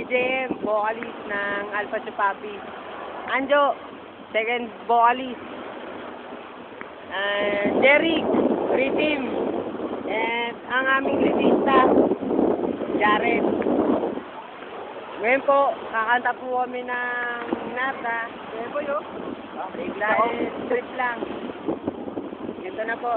JM, vocalist ng Alpha Chupapi. Anjo, second vocalist. Derek, rhythm. And ang aming listista, Jared. Ngayon po, kakanta po kami ng Nata. Ngayon po yun. Strip lang. Ito na po.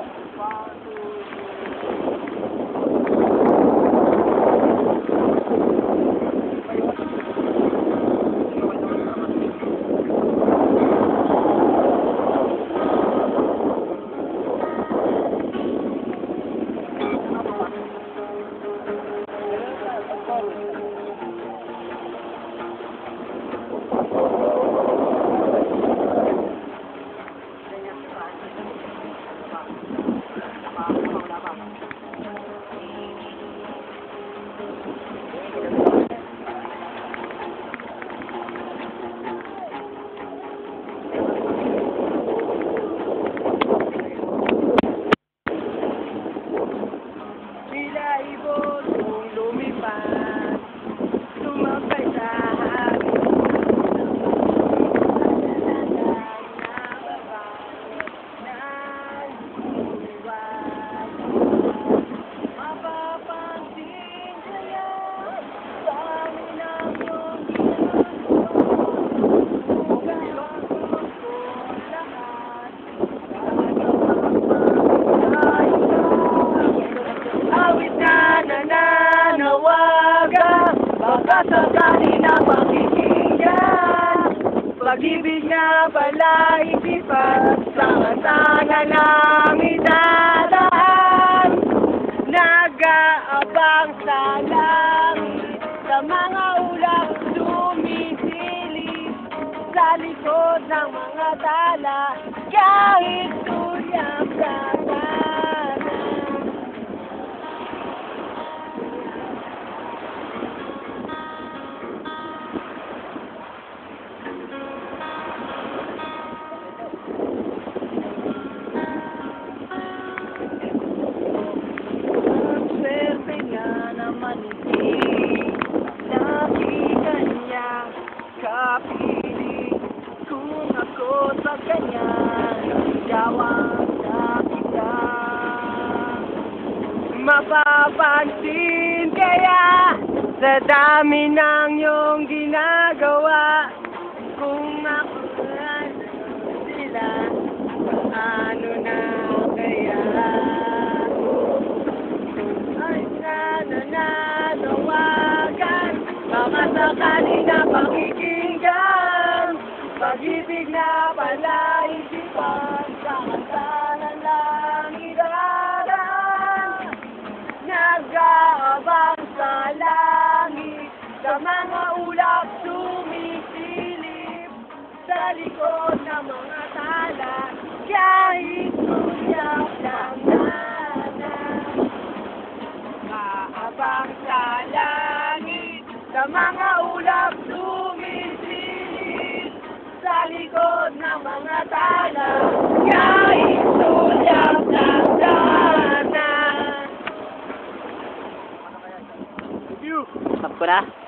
'Sa kanina pakikinggan, pag-ibig na pala isipan, sa kanta lang idadaan, nag-aabang sa langit, sa mga ulap sumisilip, sa likod ng mga tala, kahit tulad sa nakita niya, kapiling kung ako sa kanya, nagawang nakita. Mapapansin kaya sa dami ng iyong ginagawa, kung ako sila, ano na kaya? Baka sakali na pakikinggan, pag-ibig na pala isipan, sa kanta lang idadaan, nag-aabang sa langit, sa mga ulap sumisilip, sa likod ng mga tala, kahit tulad lang kaabang sa langit, sa mga ulap sumisilip, sa likod ng mga tala, kahit tulad ng sana. Stop ko na.